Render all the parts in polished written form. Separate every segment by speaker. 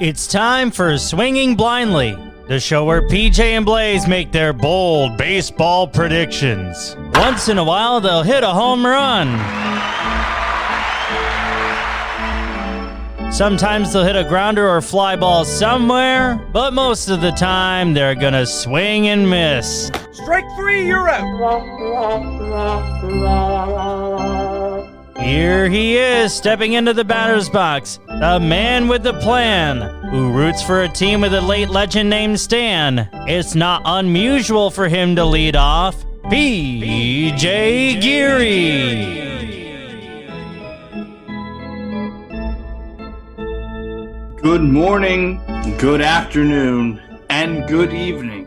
Speaker 1: It's time for Swinging Blindly, the show where PJ and Blaze make their bold baseball predictions. Once in a while, they'll hit a home run. Sometimes they'll hit a grounder or fly ball somewhere, but most of the time, they're gonna swing and miss.
Speaker 2: Strike three, you're out.
Speaker 1: Here he is, stepping into the batter's box, the man with the plan, who roots for a team with a late legend named Stan. It's not unusual for him to lead off, PJ Geary.
Speaker 3: Good morning, good afternoon, and good evening.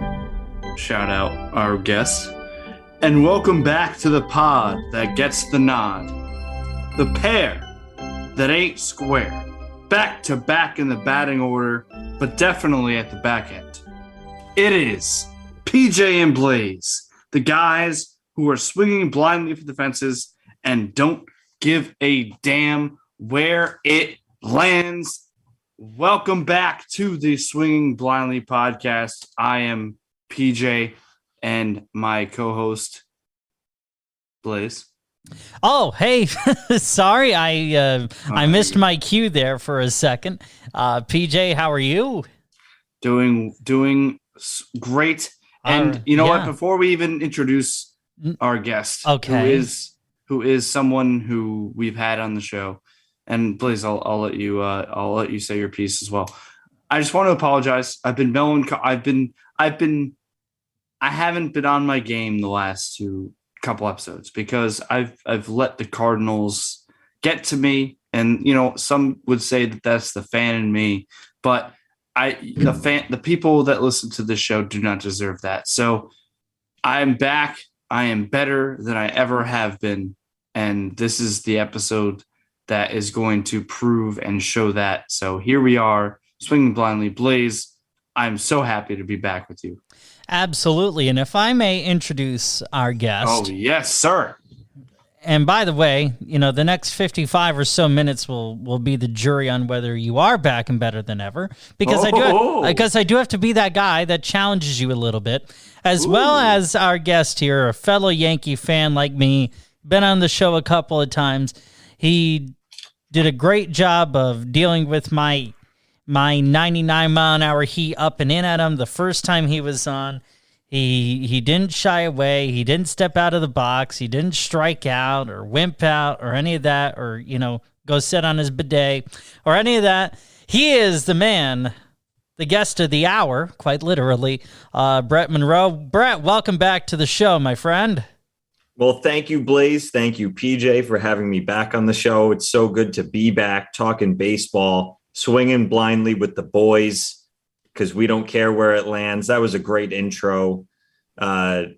Speaker 3: Shout out our guests. And welcome back to the pod that gets the nod. The pair that ain't square. Back to back in the batting order, but definitely at the back end. It is PJ and Blaze, the guys who are swinging blindly for the fences and don't give a damn where it lands. Welcome back to the Swinging Blindly podcast. I am PJ and my co-host, Blaze.
Speaker 1: Oh, hey, sorry, I missed my cue there for a second. PJ, how are you?
Speaker 3: Doing great. And you know what? Before we even introduce our guest, who is someone who we've had on the show, and Blaze, I'll let you say your piece as well. I just want to apologize. I've been I haven't been on my game the last couple episodes because I've let the Cardinals get to me, and some would say that that's the fan in me, but the people that listen to this show do not deserve that. So I am back. I am better than I ever have been, and this is the episode that is going to prove and show that. So here we are, Swinging Blindly. Blaze, I'm so happy to be back with you.
Speaker 1: Absolutely. And if I may introduce our guest.
Speaker 3: Oh, yes, sir.
Speaker 1: And by the way, the next 55 or so minutes will be the jury on whether you are back and better than ever. Because I do have to be that guy that challenges you a little bit, as well as our guest here, a fellow Yankee fan like me, been on the show a couple of times. He did a great job of dealing with my 99-mile-an-hour heat up and in at him the first time he was on. He didn't shy away. He didn't step out of the box. He didn't strike out or wimp out or any of that, or, go sit on his bidet or any of that. He is the man, the guest of the hour, quite literally, Brett Monroe. Brett, welcome back to the show, my friend.
Speaker 4: Well, thank you, Blaze. Thank you, PJ, for having me back on the show. It's so good to be back talking baseball, swinging blindly with the boys, because we don't care where it lands. That was a great intro. I'm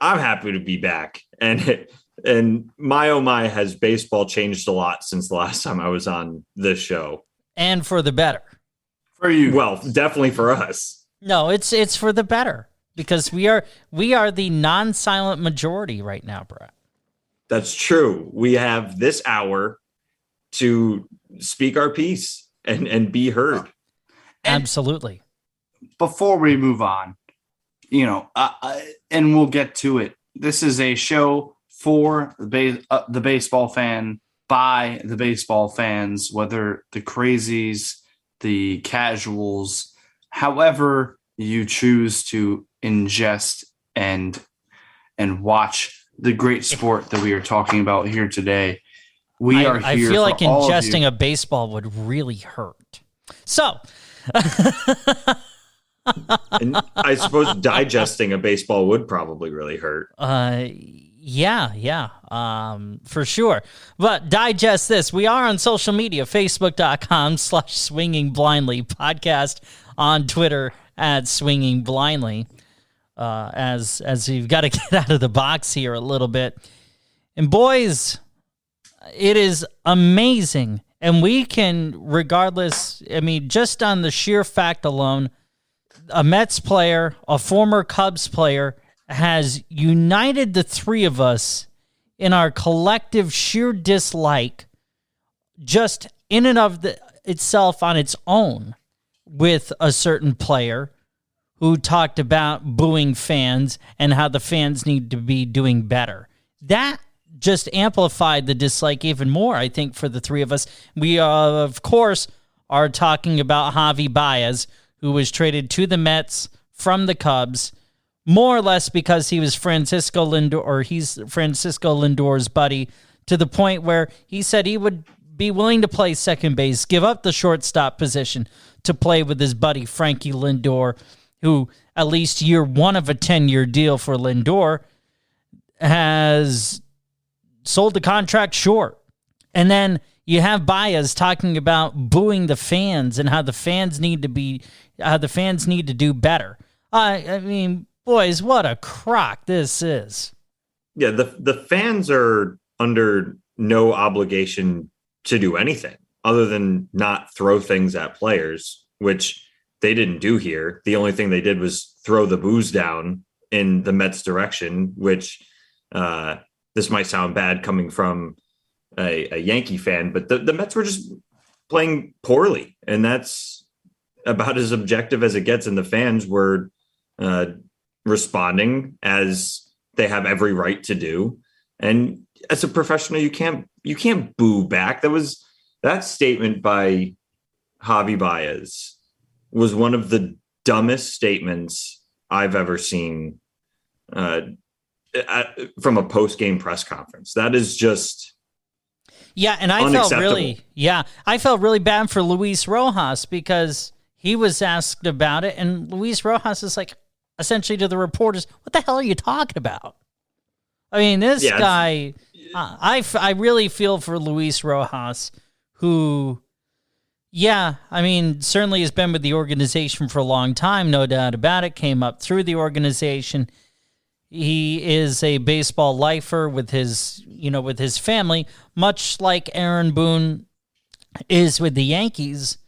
Speaker 4: happy to be back. And my oh my, has baseball changed a lot since the last time I was on this show.
Speaker 1: And for the better.
Speaker 3: For you.
Speaker 4: Well, definitely for us.
Speaker 1: No, it's for the better. Because we are the non-silent majority right now, Brett.
Speaker 4: That's true. We have this hour to speak our piece and be heard.
Speaker 1: Absolutely.
Speaker 3: Before we move on, and we'll get to it. This is a show for the baseball fan, by the baseball fans, whether the crazies, the casuals, however you choose to ingest and watch the great sport that we are talking about here today. I
Speaker 1: feel like ingesting a baseball would really hurt. So,
Speaker 4: and I suppose digesting a baseball would probably really hurt.
Speaker 1: Yeah, for sure. But digest this. We are on social media, facebook.com/Swinging Blindly podcast, on Twitter @Swinging Blindly. As you've got to get out of the box here a little bit. And boys, it is amazing. And we can, regardless, just on the sheer fact alone, a Mets player, a former Cubs player, has united the three of us in our collective sheer dislike, just in and of itself on its own, with a certain player who talked about booing fans and how the fans need to be doing better. That just amplified the dislike even more, I think, for the three of us. We, of course, are talking about Javi Baez, who was traded to the Mets from the Cubs, more or less because he was Francisco Lindor, or he's Francisco Lindor's buddy, to the point where he said he would be willing to play second base, give up the shortstop position to play with his buddy Frankie Lindor, who at least year one of a 10-year deal for Lindor has sold the contract short. And then you have Baez talking about booing the fans and how the fans need to do better. I mean, boys, what a crock this is.
Speaker 4: Yeah, the fans are under no obligation to do anything other than not throw things at players, which they didn't do here. The only thing they did was throw the booze down in the Mets' direction, which this might sound bad coming from a Yankee fan, but the Mets were just playing poorly, and that's about as objective as it gets. And the fans were responding as they have every right to do. And as a professional, you can't boo back. That statement by Javi Baez was one of the dumbest statements I've ever seen from a post-game press conference. That is just
Speaker 1: and I felt really bad for Luis Rojas because he was asked about it, and Luis Rojas is like, essentially to the reporters, what the hell are you talking about? I mean, this guy, I really feel for Luis Rojas, who, I mean, certainly has been with the organization for a long time, no doubt about it, came up through the organization. He is a baseball lifer with his family, much like Aaron Boone is with the Yankees.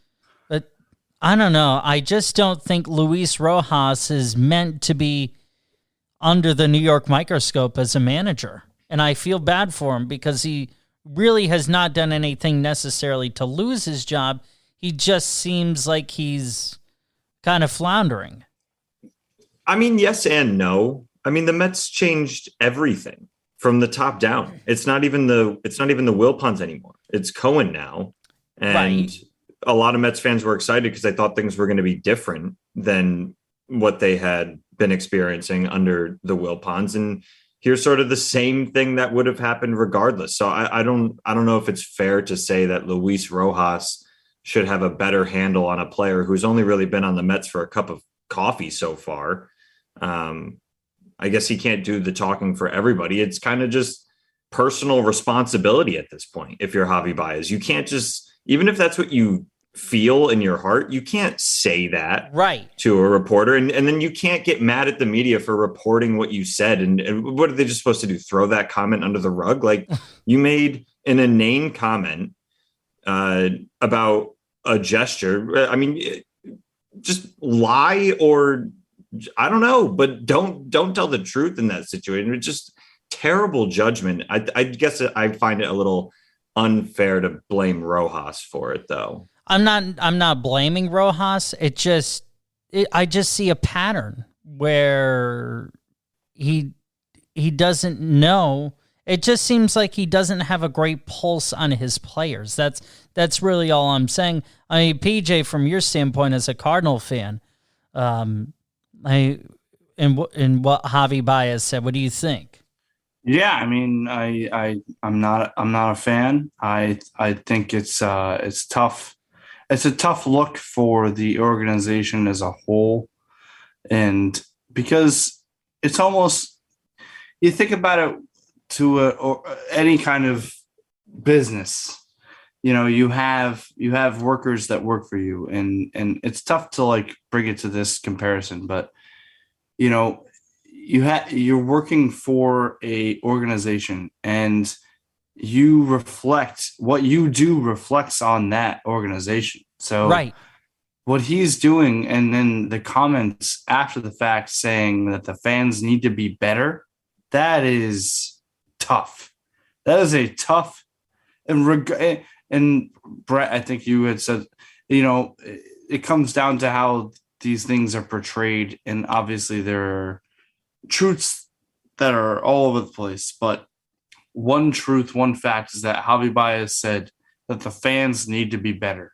Speaker 1: But I don't know. I just don't think Luis Rojas is meant to be under the New York microscope as a manager. And I feel bad for him because he really has not done anything necessarily to lose his job. He just seems like he's kind of floundering.
Speaker 4: I mean, yes and no. I mean, the Mets changed everything from the top down. It's not even the Wilpons anymore. It's Cohen now. And a lot of Mets fans were excited because they thought things were going to be different than what they had been experiencing under the Wilpons. And here's sort of the same thing that would have happened regardless. So I don't know if it's fair to say that Luis Rojas should have a better handle on a player who's only really been on the Mets for a cup of coffee so far. I guess he can't do the talking for everybody. It's kind of just personal responsibility at this point. If you're Javi Baez, you can't just, even if that's what you feel in your heart, you can't say that to a reporter. And then you can't get mad at the media for reporting what you said. And what are they just supposed to do? Throw that comment under the rug? Like, you made an inane comment about a gesture. I mean, just lie, or I don't know, but don't tell the truth in that situation. It's just terrible judgment. I guess I find it a little unfair to blame Rojas for it, though.
Speaker 1: I'm not blaming Rojas. I just see a pattern where he doesn't know. It just seems like he doesn't have a great pulse on his players. That's really all I'm saying. I mean, PJ, from your standpoint as a Cardinal fan, in what Javi Baez said, what do you think?
Speaker 3: Yeah, I mean, I'm not a fan. I think it's tough. It's a tough look for the organization as a whole, and because it's almost, you think about it to any kind of business, you have workers that work for you, and it's tough to like bring it to this comparison, but you're working for a organization, and you reflect what you do reflects on that organization. So what he's doing, and then the comments after the fact saying that the fans need to be better, that is tough. That is a tough, and Brett, I think you had said, it comes down to how these things are portrayed, and obviously there are truths that are all over the place. But one truth, one fact is that Javi Baez said that the fans need to be better,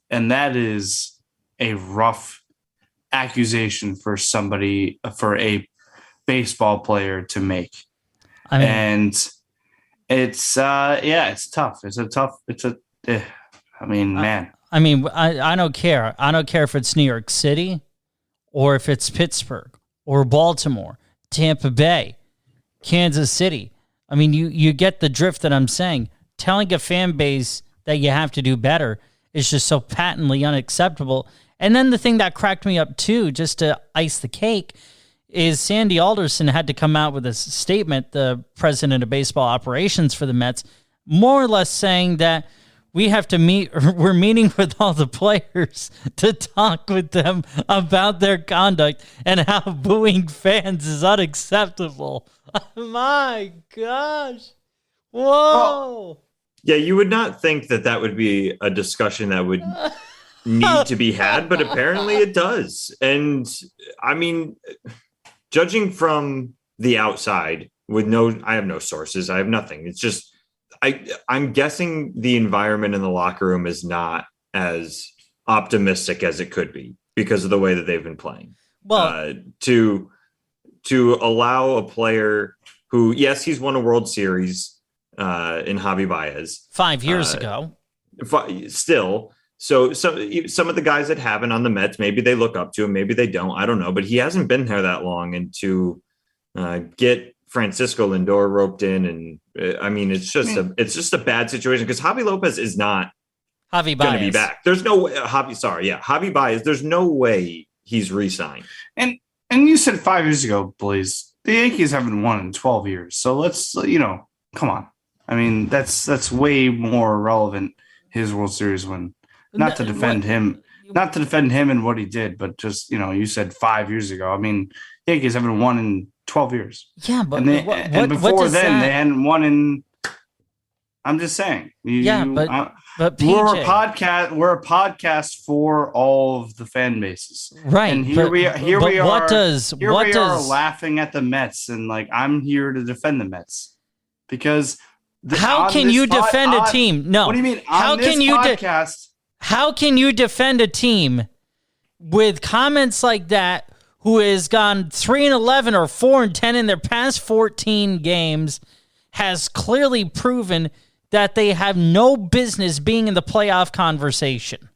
Speaker 3: and that is a rough accusation for a baseball player to make. And it's tough. Man.
Speaker 1: I don't care. I don't care if it's New York City or if it's Pittsburgh or Baltimore, Tampa Bay, Kansas City. I mean, you get the drift that I'm saying. Telling a fan base that you have to do better is just so patently unacceptable. And then the thing that cracked me up too, just to ice the cake, is Sandy Alderson had to come out with a statement, the president of baseball operations for the Mets, more or less saying that we're meeting with all the players to talk with them about their conduct and how booing fans is unacceptable. My gosh. Whoa.
Speaker 4: Oh, yeah, you would not think that would be a discussion that would need to be had, but apparently it does. And I mean, judging from the outside I have no sources. I have nothing. It's just, I'm guessing the environment in the locker room is not as optimistic as it could be because of the way that they've been playing.
Speaker 1: Well,
Speaker 4: to allow a player who, yes, he's won a World Series in Javi Baez
Speaker 1: 5 years ago.
Speaker 4: Still, so some of the guys that haven't on the Mets, maybe they look up to him, maybe they don't. I don't know, but he hasn't been there that long, and to get Francisco Lindor roped in, and it's just a bad situation because Javi Lopez is not
Speaker 1: Javi Baez
Speaker 4: going to be back. There's no way. Javi Baez. There's no way he's re-signed.
Speaker 3: And you said 5 years ago, Blaze, the Yankees haven't won in 12 years. So let's come on. I mean, that's way more relevant. His World Series win, not to defend him and what he did, but just you said 5 years ago. I mean, Yankees haven't won in 12 years.
Speaker 1: Yeah, but
Speaker 3: before then they hadn't won in. I'm just saying.
Speaker 1: But
Speaker 3: we're
Speaker 1: PJ,
Speaker 3: we're a podcast for all of the fan bases,
Speaker 1: right?
Speaker 3: And here we are laughing at the Mets, and I'm here to defend the Mets because.
Speaker 1: How can you defend a team? No.
Speaker 3: What do you mean?
Speaker 1: How can you defend a team with comments like that who has gone 3-11 or 4-10 in their past 14 games, has clearly proven that they have no business being in the playoff conversation?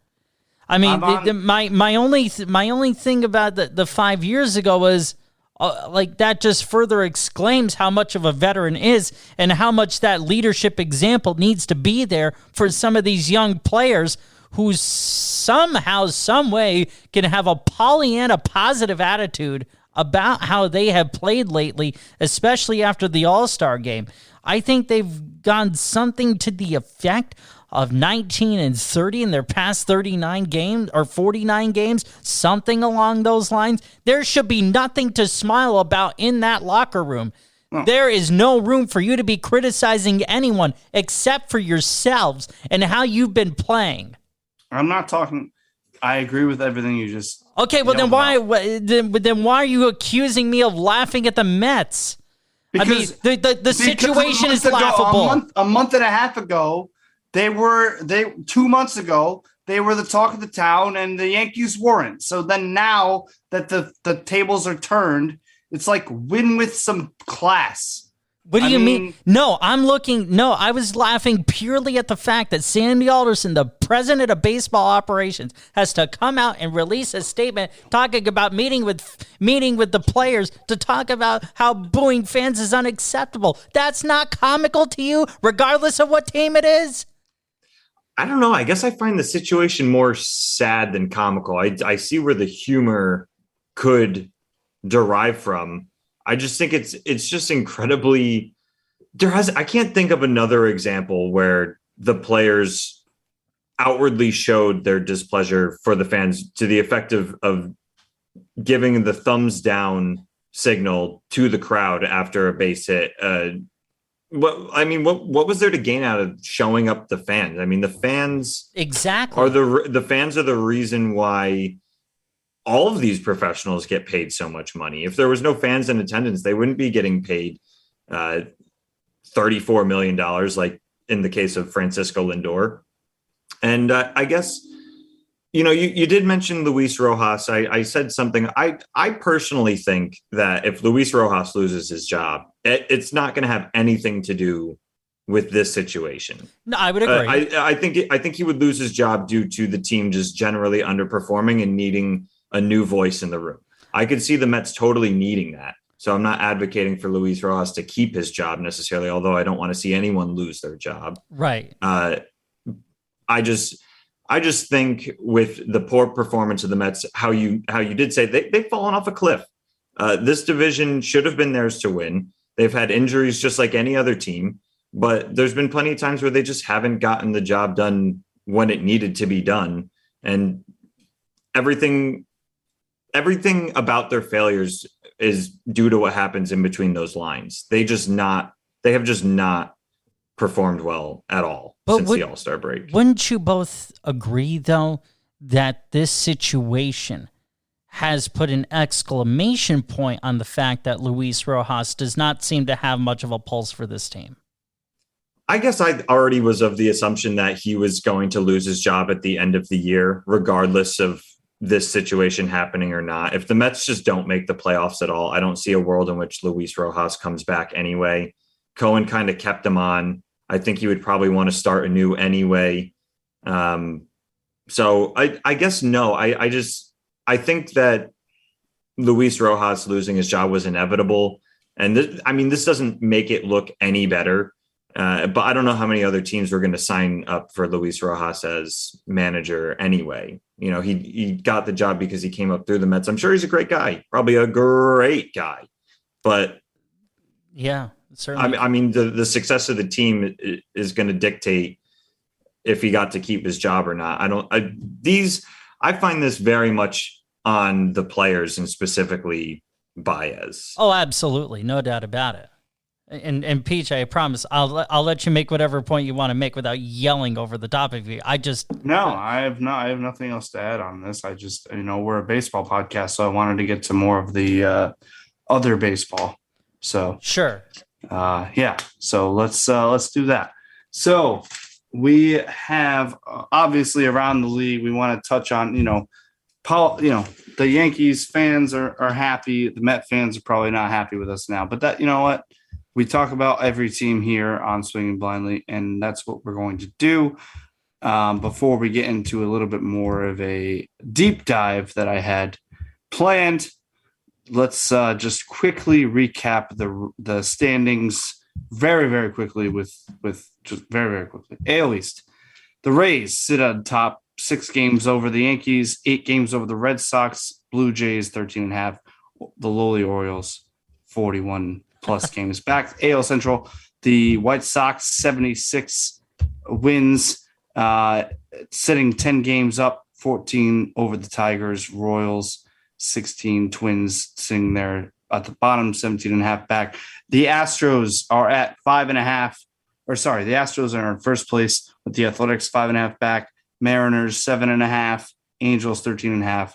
Speaker 1: I mean, my only thing about the 5 years ago was that just further exclaims how much of a veteran is and how much that leadership example needs to be there for some of these young players who somehow, some way can have a Pollyanna positive attitude about how they have played lately, especially after the All-Star game. I think they've gone something to the effect of 19-30 in their past 39 games or 49 games, something along those lines. There should be nothing to smile about in that locker room. No. There is no room for you to be criticizing anyone except for yourselves and how you've been playing.
Speaker 3: I'm not talking. I agree with everything you just.
Speaker 1: Okay, well then why are you accusing me of laughing at the Mets? Because the situation is laughable.
Speaker 3: A month and a half ago. 2 months ago, they were the talk of the town and the Yankees weren't. So then now that the tables are turned, it's like win with some class.
Speaker 1: What do you mean? No, I was laughing purely at the fact that Sandy Alderson, the president of baseball operations, has to come out and release a statement talking about meeting with the players to talk about how booing fans is unacceptable. That's not comical to you, regardless of what team it is?
Speaker 4: I don't know. I guess I find the situation more sad than comical. I see where the humor could derive from. I just think it's just incredibly. I can't think of another example where the players outwardly showed their displeasure for the fans to the effect of giving the thumbs down signal to the crowd after a base hit. what was there to gain out of showing up the fans? I mean, the fans
Speaker 1: Exactly
Speaker 4: are the fans are the reason why all of these professionals get paid so much money. If there was no fans in attendance, they wouldn't be getting paid $34 million, like in the case of Francisco Lindor. And I guess, you did mention Luis Rojas. I said something. I personally think that if Luis Rojas loses his job, it's not going to have anything to do with this situation.
Speaker 1: No, I would agree.
Speaker 4: I think he would lose his job due to the team just generally underperforming and needing a new voice in the room. I could see the Mets totally needing that. So I'm not advocating for Luis Rojas to keep his job necessarily, although I don't want to see anyone lose their job.
Speaker 1: Right.
Speaker 4: I just think with the poor performance of the Mets, how you did say they've fallen off a cliff. This division should have been theirs to win. They've had injuries just like any other team, but there's been plenty of times where they just haven't gotten the job done when it needed to be done. And everything about their failures is due to what happens in between those lines. They have just not performed well at all since the All-Star break.
Speaker 1: Wouldn't you both agree, though, that this situation has put an exclamation point on the fact that Luis Rojas does not seem to have much of a pulse for this team?
Speaker 4: I guess I already was of the assumption that he was going to lose his job at the end of the year, regardless of this situation happening or not. If the Mets just don't make the playoffs at all, I don't see a world in which Luis Rojas comes back anyway. Cohen kind of kept him on. I think he would probably want to start anew anyway. So I guess no. I think that Luis Rojas losing his job was inevitable. And this doesn't make it look any better. But I don't know how many other teams were going to sign up for Luis Rojas as manager anyway. He got the job because he came up through the Mets. I'm sure he's a great guy, probably a great guy. But
Speaker 1: yeah, certainly.
Speaker 4: I mean, the success of the team is going to dictate if he got to keep his job or not. I find this very much on the players and specifically Baez.
Speaker 1: Oh, absolutely. No doubt about it. And Peach, I promise I'll let you make whatever point you want to make without yelling over the top of you. I
Speaker 3: have nothing else to add on this. I just, we're a baseball podcast, so I wanted to get to more of the other baseball. So
Speaker 1: sure.
Speaker 3: So let's do that. So we have obviously around the league, we want to touch on, the Yankees fans are happy. The Met fans are probably not happy with us now, but that, what? We talk about every team here on Swinging Blindly, and that's what we're going to do. Before we get into a little bit more of a deep dive that I had planned, let's just quickly recap the standings very, very quickly with just very, very quickly. AL East. The Rays sit on top, 6 games over the Yankees, 8 games over the Red Sox, Blue Jays 13.5, the lowly Orioles 41 plus games back. AL Central, the White Sox 76 wins, sitting 10 games up, 14 over the Tigers, Royals 16, Twins sitting there at the bottom, 17.5 back. The Astros are at 5.5, the Astros are in first place with the Athletics 5.5 back, Mariners 7.5, Angels 13.5,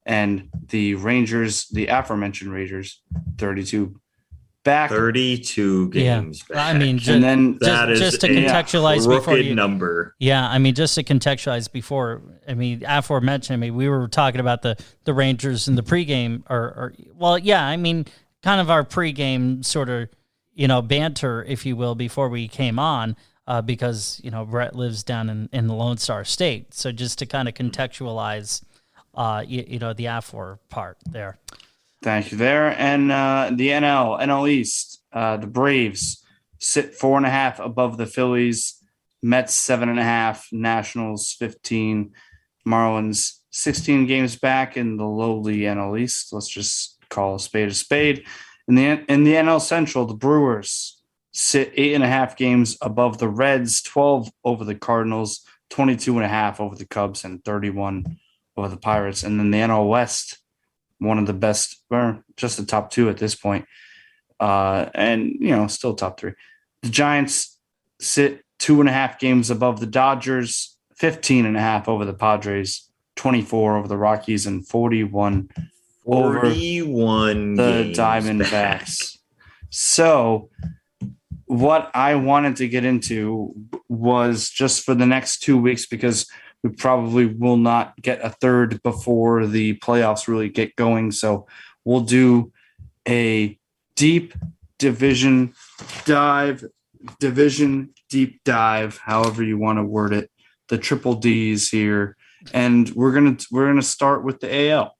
Speaker 3: and the Rangers, the aforementioned Rangers, 32 back.
Speaker 4: 32 games back.
Speaker 1: I mean, just to contextualize before
Speaker 4: number.
Speaker 1: Yeah, I mean, just to contextualize before, aforementioned, we were talking about the Rangers in the pregame, kind of our pregame sort of, banter, if you will, before we came on, because, Brett lives down in the Lone Star State. So just to kind of contextualize, the afor part there.
Speaker 3: Thank you there. And the NL East, the Braves sit 4.5 above the Phillies, Mets 7.5, Nationals 15, Marlins 16 games back in the lowly NL East. Let's just call a spade a spade. In the NL Central, the Brewers sit 8.5 games above the Reds, 12 over the Cardinals, 22.5 over the Cubs, and 31 over the Pirates. And then the NL West, one of the best, or just the top 2 at this point, and still top 3. The Giants sit 2.5 games above the Dodgers, 15.5 over the Padres, 24 over the Rockies, and 41 over the Diamondbacks. So what I wanted to get into was just for the next 2 weeks, because we probably will not get a third before the playoffs really get going. So we'll do a deep division deep dive, however you want to word it, the triple D's here. And we're gonna start with the AL.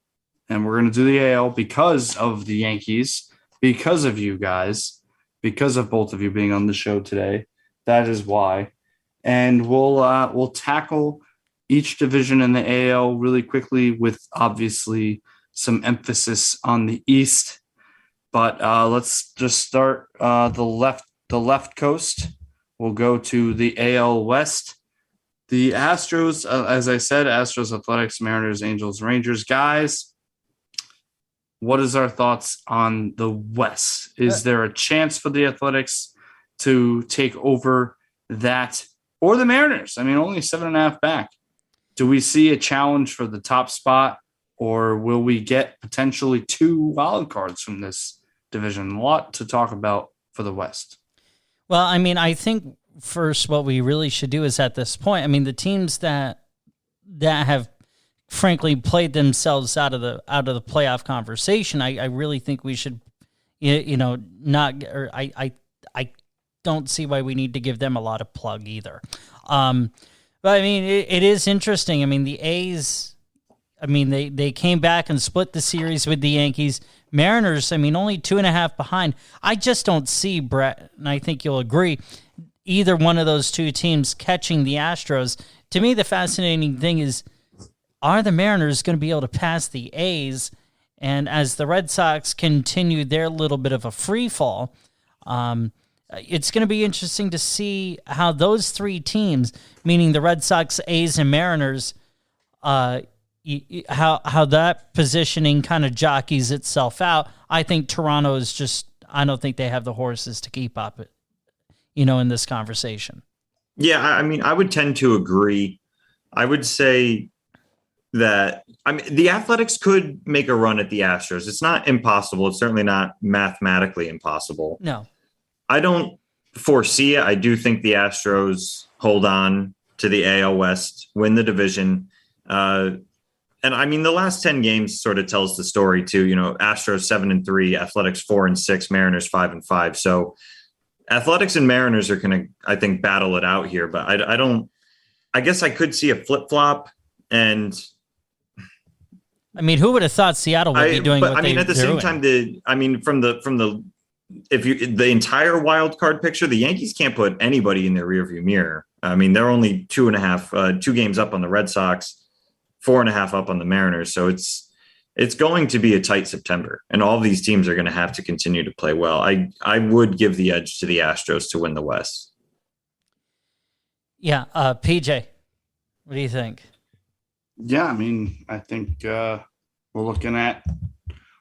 Speaker 3: And we're gonna do the AL because of the Yankees, because of you guys, because of both of you being on the show today. That is why. And we'll tackle each division in the AL really quickly, with obviously some emphasis on the East. But let's just start the left coast. We'll go to the AL West. The Astros, as I said, Astros, Athletics, Mariners, Angels, Rangers. Guys, what is our thoughts on the West? Is there a chance for the Athletics to take over that, or the Mariners? I mean, only 7.5 back. Do we see a challenge for the top spot, or will we get potentially 2 wild cards from this division? A lot to talk about for the West.
Speaker 1: Well, I mean, I think first what we really should do is, at this point, I mean, the teams that have frankly played themselves out of the playoff conversation, I really think we should, I don't see why we need to give them a lot of plug either. But I mean, it is interesting. I mean, the A's, I mean, they came back and split the series with the Yankees. Mariners, I mean, only 2.5 behind. I just don't see, Brett, and I think you'll agree, either one of those two teams catching the Astros. To me, the fascinating thing is, are the Mariners going to be able to pass the A's? And as the Red Sox continue their little bit of a free fall, it's going to be interesting to see how those three teams, meaning the Red Sox, A's, and Mariners, how that positioning kind of jockeys itself out. I think Toronto is just, I don't think they have the horses to keep up, in this conversation.
Speaker 4: Yeah, I mean, I would tend to agree. I would say that, I mean, the Athletics could make a run at the Astros. It's not impossible. It's certainly not mathematically impossible.
Speaker 1: No.
Speaker 4: I don't foresee it. I do think the Astros hold on to the AL West, win the division. And I mean, the last 10 games sort of tells the story too. Astros 7-3, Athletics 4-6, Mariners 5-5. So Athletics and Mariners are going to, I think, battle it out here. But I guess I could see a flip flop. And
Speaker 1: I mean, who would have thought Seattle would be doing? But
Speaker 4: I mean, at the same time, from the the entire wild card picture, the Yankees can't put anybody in their rearview mirror. I mean, they're only 2 games up on the Red Sox, 4.5 up on the Mariners. So it's going to be a tight September, and all of these teams are going to have to continue to play well. I would give the edge to the Astros to win the West.
Speaker 1: Yeah. PJ, what do you think?
Speaker 3: Yeah, I mean, I think we're looking at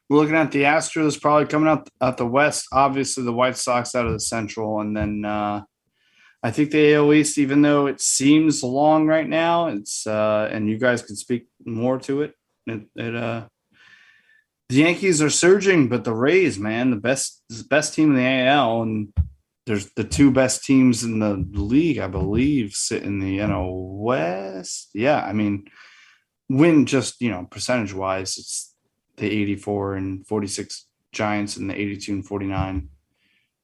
Speaker 3: the Astros probably coming out the West. Obviously, the White Sox out of the Central, and then I think the AL East, even though it seems long right now, it's and you guys can speak more to it. The Yankees are surging, but the Rays, man, the best team in the AL, and there's the 2 best teams in the league, I believe, sit in the NL West. Yeah, I mean, win just percentage wise, it's the 84-46 Giants and the 82-49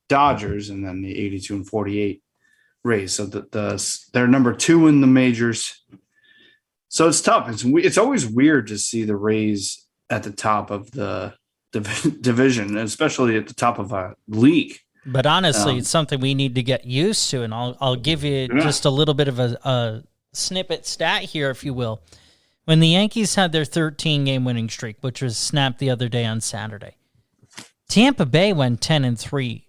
Speaker 3: Dodgers, and then the 82-48 Rays. So they're number 2 in the majors. So it's tough. It's always weird to see the Rays at the top of the division, especially at the top of a league.
Speaker 1: But honestly, it's something we need to get used to, and I'll give you just a little bit of a snippet stat here, if you will. When the Yankees had their 13-game winning streak, which was snapped the other day on Saturday, Tampa Bay went 10-3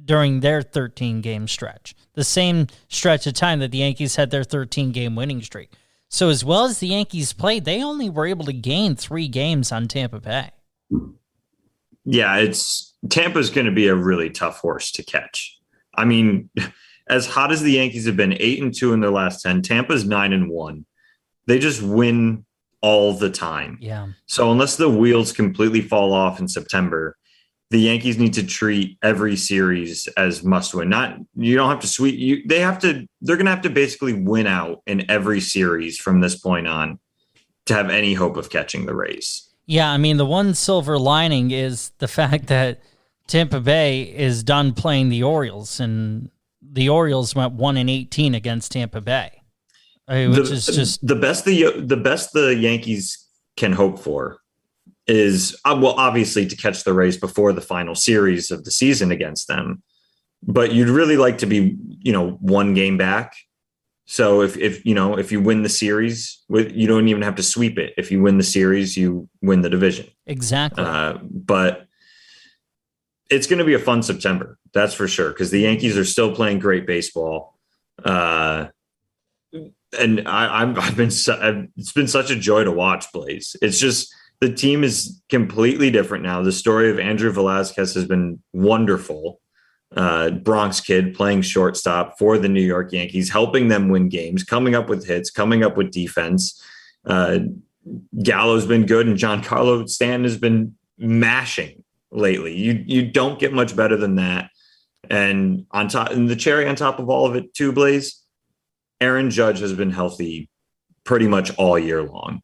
Speaker 1: during their 13-game stretch, the same stretch of time that the Yankees had their 13-game winning streak. So as well as the Yankees played, they only were able to gain 3 games on Tampa Bay.
Speaker 4: Yeah, Tampa's going to be a really tough horse to catch. I mean, as hot as the Yankees have been, 8-2 in their last 10, Tampa's 9-1. They just win all the time.
Speaker 1: Yeah.
Speaker 4: So unless the wheels completely fall off in September, the Yankees need to treat every series as must win. You don't have to sweep. They're going to have to basically win out in every series from this point on to have any hope of catching the Rays.
Speaker 1: Yeah, I mean, the one silver lining is the fact that Tampa Bay is done playing the Orioles, and the Orioles went 1-18 against Tampa Bay, which is just
Speaker 4: the best the Yankees can hope for is, well, obviously to catch the Rays before the final series of the season against them, but you'd really like to be, one game back. So if you win the series, you don't even have to sweep it. If you win the series, you win the division.
Speaker 1: Exactly.
Speaker 4: But it's going to be a fun September. That's for sure. Because the Yankees are still playing great baseball. And it's been such a joy to watch, Blaze. It's just, the team is completely different now. The story of Andrew Velazquez has been wonderful. Bronx kid playing shortstop for the New York Yankees, helping them win games, coming up with hits, coming up with defense. Gallo's been good, and Giancarlo Stanton has been mashing lately. You don't get much better than that. And the cherry on top of all of it too, Blaze, Aaron Judge has been healthy pretty much all year long.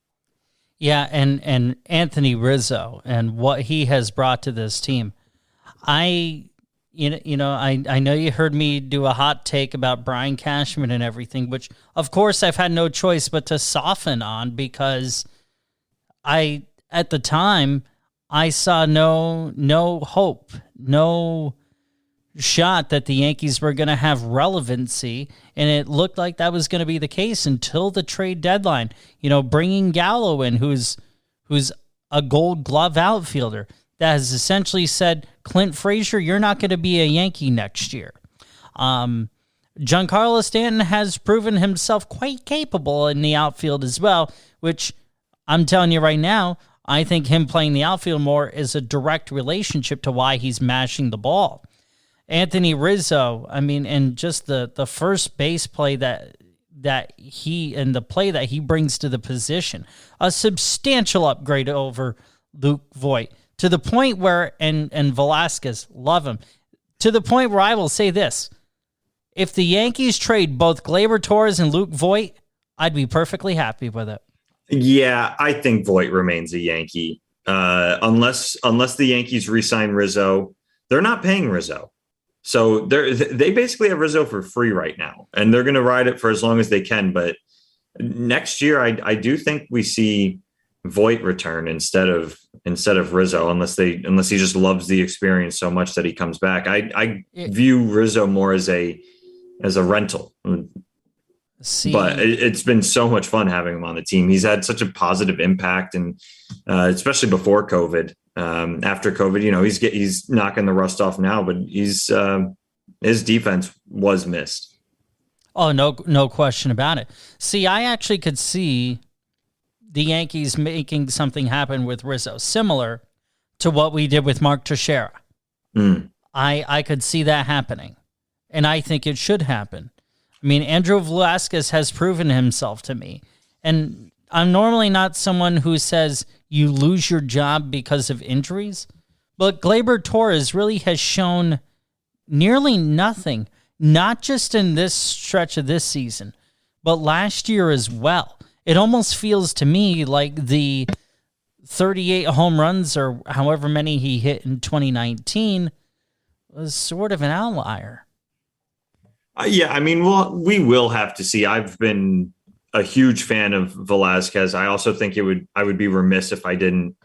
Speaker 1: Yeah, and Anthony Rizzo and what he has brought to this team. I know you heard me do a hot take about Brian Cashman and everything, which of course I've had no choice but to soften on, because at the time I saw no hope, no shot that the Yankees were going to have relevancy, and it looked like that was going to be the case until the trade deadline. Bringing Gallo in, who's a Gold Glove outfielder that has essentially said, Clint Frazier, you're not going to be a Yankee next year. Giancarlo Stanton has proven himself quite capable in the outfield as well, which I'm telling you right now, I think him playing the outfield more is a direct relationship to why he's mashing the ball. Anthony Rizzo, I mean, and just the first base play that he, and the play that he brings to the position, a substantial upgrade over Luke Voit, to the point where, and Velasquez, love him, to the point where I will say this: if the Yankees trade both Gleyber Torres and Luke Voit, I'd be perfectly happy with it.
Speaker 4: Yeah, I think Voit remains a Yankee. Unless the Yankees re-sign Rizzo, they're not paying Rizzo. So they basically have Rizzo for free right now, and they're going to ride it for as long as they can. But next year, I do think we see Voit return instead of Rizzo, unless he just loves the experience so much that he comes back. I view Rizzo more as a rental. But it's been so much fun having him on the team. He's had such a positive impact, and especially before COVID. After COVID, he's knocking the rust off now, but his defense was missed.
Speaker 1: Oh, no question about it. See, I actually could see the Yankees making something happen with Rizzo, similar to what we did with Mark Teixeira. I could see that happening, and I think it should happen. I mean, Andrew Velasquez has proven himself to me, and I'm normally not someone who says you lose your job because of injuries, but Gleyber Torres really has shown nearly nothing, not just in this stretch of this season, but last year as well. It almost feels to me like the 38 home runs or however many he hit in 2019 was sort of an outlier.
Speaker 4: Yeah, I mean, we will have to see. I've been a huge fan of Velasquez. I also think I would be remiss if I didn't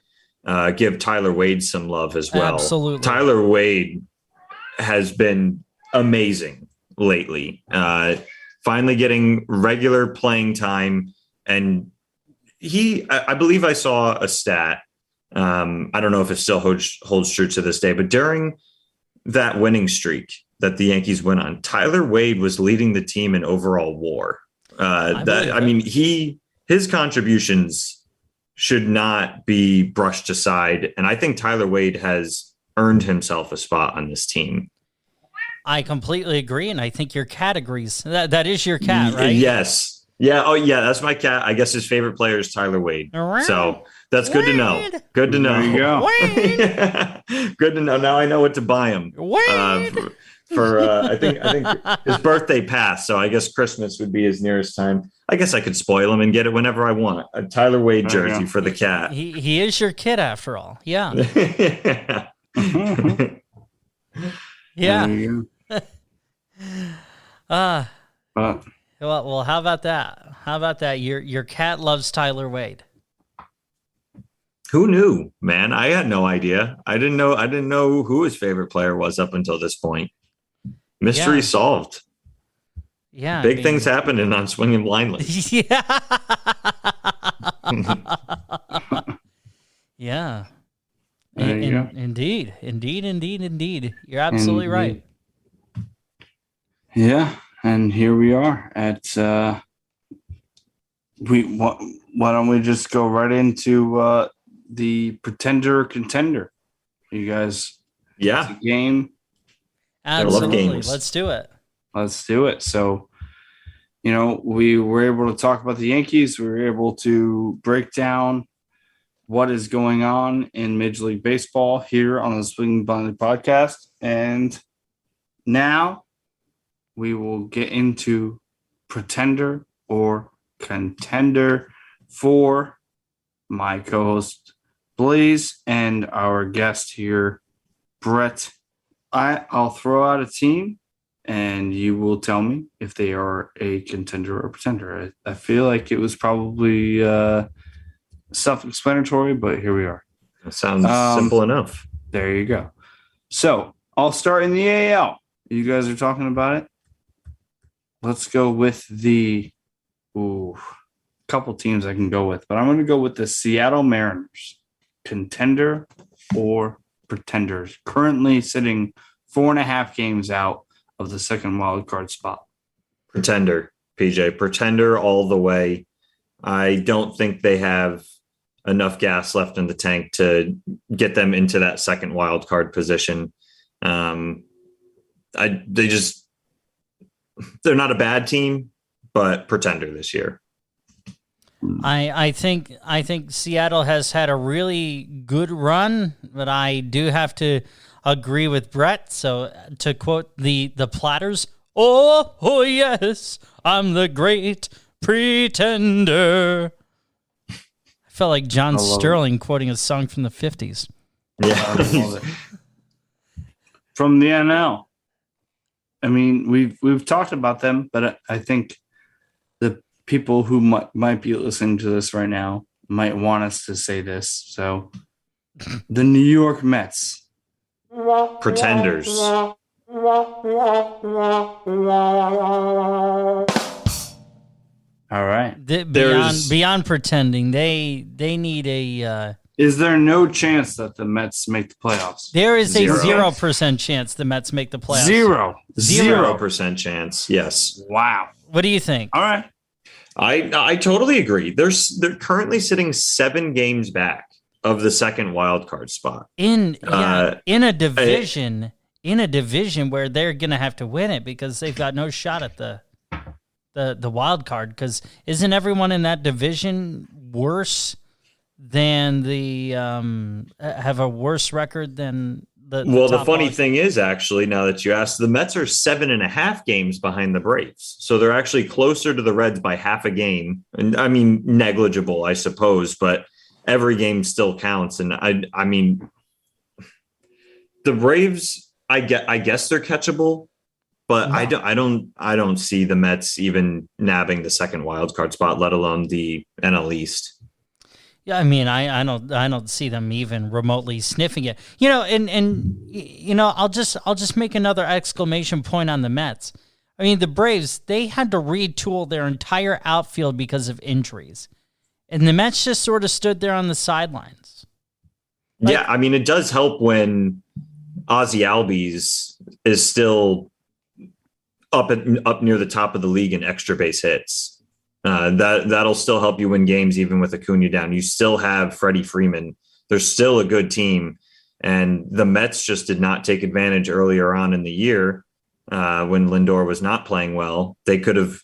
Speaker 4: give Tyler Wade some love as well.
Speaker 1: Absolutely. Tyler
Speaker 4: Wade has been amazing lately. Finally getting regular playing time. And I believe I saw a stat. I don't know if it still holds true to this day, but during that winning streak that the Yankees went on, Tyler Wade was leading the team in overall WAR. His contributions should not be brushed aside. And I think Tyler Wade has earned himself a spot on this team.
Speaker 1: I completely agree, and I think your cat agrees. That is your cat, right?
Speaker 4: Yes. Yeah. Oh, yeah. That's my cat. I guess his favorite player is Tyler Wade. So that's good to know. Good to know.
Speaker 3: There you go.
Speaker 1: Wade.
Speaker 4: Good to know. Now I know what to buy him.
Speaker 1: Wade.
Speaker 4: I think his birthday passed, so I guess Christmas would be his nearest time. I guess I could spoil him and get it whenever I want. A Tyler Wade jersey for the cat.
Speaker 1: He is your kid after all. Yeah. Yeah. Well, how about that? How about that? Your cat loves Tyler Wade.
Speaker 4: Who knew, man? I had no idea. I didn't know who his favorite player was up until this point. Mystery solved.
Speaker 1: Yeah.
Speaker 4: Big things happening on Swinging Blindly.
Speaker 1: Yeah. Yeah. Indeed. You're absolutely right.
Speaker 3: Yeah, and here we are at why don't we just go right into the pretender contender? You guys,
Speaker 4: Yeah,
Speaker 3: game.
Speaker 1: Absolutely. Let's do it.
Speaker 3: So, we were able to talk about the Yankees. We were able to break down what is going on in Major League Baseball here on the Swinging Blindly podcast. And now we will get into pretender or contender for my co-host Blaze and our guest here, Brett. I'll throw out a team and you will tell me if they are a contender or pretender. I feel like it was probably self-explanatory, but here we are.
Speaker 4: that sounds simple enough.
Speaker 3: There you go. So I'll start in the AL. You guys are talking about it. Let's go with the couple teams I can go with, but I'm going to go with the Seattle Mariners. Contender or pretenders, currently sitting 4.5 games out of the second wild card spot.
Speaker 4: Pretender, PJ. Pretender all the way. I don't think they have enough gas left in the tank to get them into that second wild card position. They're not a bad team, but pretender this year.
Speaker 1: I think Seattle has had a really good run, but I do have to agree with Brett. So to quote the Platters, oh yes, I'm the great pretender. I felt like John Sterling quoting a song from the 50s.
Speaker 4: Yeah.
Speaker 3: I love it. From the NL. I mean, we've talked about them, but I think the people who might be listening to this right now might want us to say this. So, the New York Mets.
Speaker 4: Pretenders.
Speaker 3: All right.
Speaker 1: Beyond pretending, they need a.
Speaker 3: Is there no chance that the Mets make the playoffs?
Speaker 1: There is a 0% chance the Mets make the playoffs.
Speaker 4: 0% chance. Yes.
Speaker 3: Wow.
Speaker 1: What do you think?
Speaker 3: All right.
Speaker 4: I totally agree. They're currently sitting 7 games back of the second wild card spot
Speaker 1: in a division where they're gonna have to win it because they've got no shot at the wild card. Because isn't everyone in that division worse than have a worse record than the
Speaker 4: funny thing is, actually, now that you asked, the Mets are 7.5 games behind the Braves. So they're actually closer to the Reds by half a game. And I mean, negligible, I suppose, but every game still counts. And I mean, the Braves, I guess they're catchable, but no. I don't see the Mets even nabbing the second wild card spot, let alone the NL East.
Speaker 1: Yeah, I mean, I don't see them even remotely sniffing it. I'll just make another exclamation point on the Mets. I mean, the Braves, they had to retool their entire outfield because of injuries. And the Mets just sort of stood there on the sidelines.
Speaker 4: Yeah, I mean, it does help when Ozzie Albies is still up near the top of the league in extra base hits. That'll still help you win games even with Acuna down. You still have Freddie Freeman. They're still a good team. And the Mets just did not take advantage earlier on in the year. when Lindor was not playing well. They could have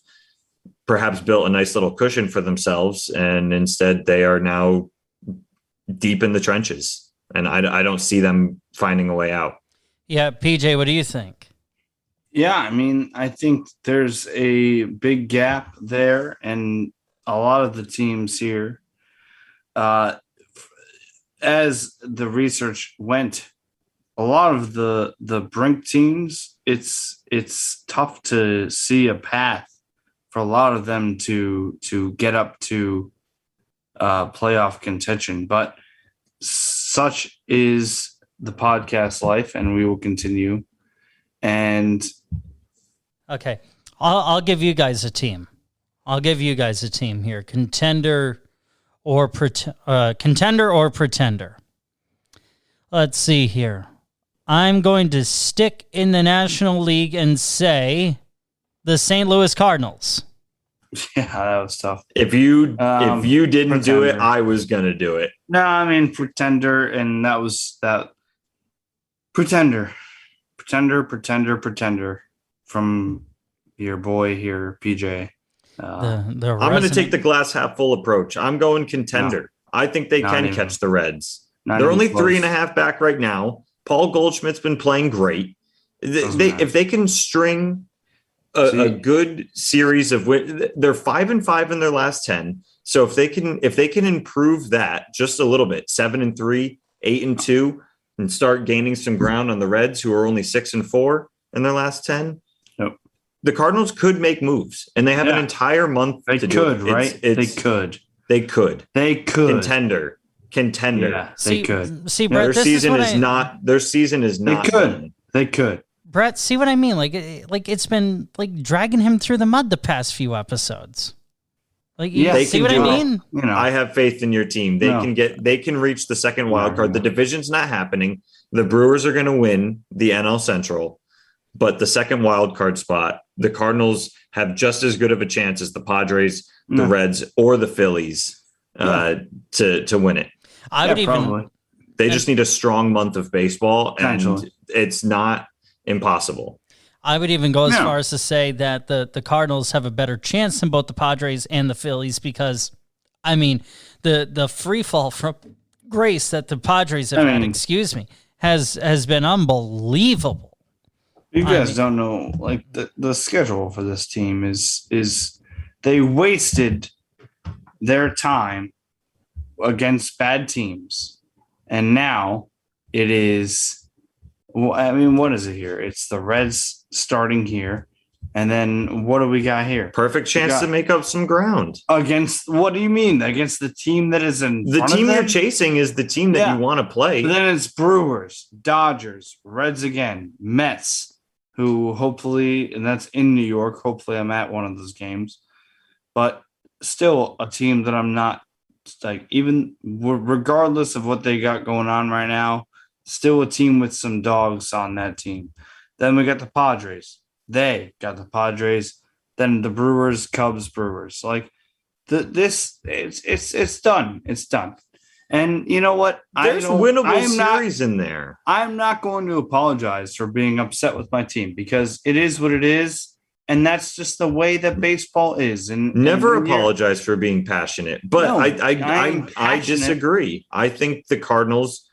Speaker 4: perhaps built a nice little cushion for themselves, and instead they are now deep in the trenches, and I don't see them finding a way out.
Speaker 1: Yeah, PJ, what do you think?
Speaker 3: Yeah, I mean, I think there's a big gap there, and a lot of the teams here, as the research went, a lot of the brink teams, it's tough to see a path for a lot of them to get up to playoff contention. But such is the podcast life, and we will continue. And
Speaker 1: Okay, I'll give you guys a team. I'll give you guys a team here: contender or pretender. Let's see here. I'm going to stick in the National League and say the St. Louis Cardinals.
Speaker 3: yeah, that was tough.
Speaker 4: If you didn't do it,
Speaker 3: pretender.
Speaker 4: I was gonna do it.
Speaker 3: No, I mean pretender, and that was that. Pretender from your boy here, PJ.
Speaker 4: I'm going to take the glass half full approach. I'm going contender. I think they can
Speaker 3: even.
Speaker 4: catch the Reds.
Speaker 3: Not
Speaker 4: They're
Speaker 3: even
Speaker 4: only
Speaker 3: close.
Speaker 4: 3.5 back right now. Paul Goldschmidt's been playing great. If they can string a good series of they're 5-5 in their last 10. So if they can improve that just a little bit, 7-3, 8-2, and start gaining some ground on the Reds, who are only 6-4 in their last 10.
Speaker 3: Nope.
Speaker 4: The Cardinals could make moves, and they have an entire month
Speaker 3: They
Speaker 4: to
Speaker 3: could,
Speaker 4: do it.
Speaker 3: right? They could.
Speaker 4: They could.
Speaker 3: Contender.
Speaker 4: Yeah,
Speaker 3: they could.
Speaker 1: See, Brett,
Speaker 4: their
Speaker 1: this
Speaker 4: season
Speaker 1: is what
Speaker 4: their season is not.
Speaker 3: They could.
Speaker 4: done.
Speaker 3: They could.
Speaker 1: Brett, see what I mean? Like it's been like dragging him through the mud the past few episodes. Like,
Speaker 3: Yeah,
Speaker 1: you
Speaker 3: they
Speaker 1: see
Speaker 4: can
Speaker 1: what I
Speaker 4: do it.
Speaker 1: mean?
Speaker 3: You know,
Speaker 4: I have faith in your team. They can reach the second wild card. The division's not happening. The Brewers are going to win the NL Central, but the second wild card spot, the Cardinals have just as good of a chance as the Padres, the Reds, or the Phillies to win it.
Speaker 1: I would even.
Speaker 3: probably.
Speaker 4: They just need a strong month of baseball, and
Speaker 3: Potentially.
Speaker 4: it's not impossible.
Speaker 1: I would even go as far as to say that the Cardinals have a better chance than both the Padres and the Phillies because, I mean, the free fall from grace that the Padres have had, has been unbelievable.
Speaker 3: You guys don't know, like the schedule for this team is they wasted their time against bad teams, and now it is. Well, I mean, what is it here? It's the Reds starting here, and then what do we got here?
Speaker 4: Perfect chance to make up some ground.
Speaker 3: Against what do you mean? Against the team that is in
Speaker 4: the
Speaker 3: front
Speaker 4: team
Speaker 3: of
Speaker 4: you're
Speaker 3: them?
Speaker 4: chasing is the team that you want to play.
Speaker 3: But then it's Brewers, Dodgers, Reds again, Mets, who hopefully, and that's in New York. Hopefully, I'm at one of those games, but still a team that I'm not like, even regardless of what they got going on right now. Still a team with some dogs on that team. Then we got the Padres. They got the Padres. Then the Brewers, Cubs, Brewers. Like it's done. It's done. And you know what?
Speaker 4: There's winnable series in there.
Speaker 3: I'm not going to apologize for being upset with my team because it is what it is. And that's just the way that baseball is. And
Speaker 4: never apologize for being passionate. But
Speaker 3: No,
Speaker 4: I disagree. I think the Cardinals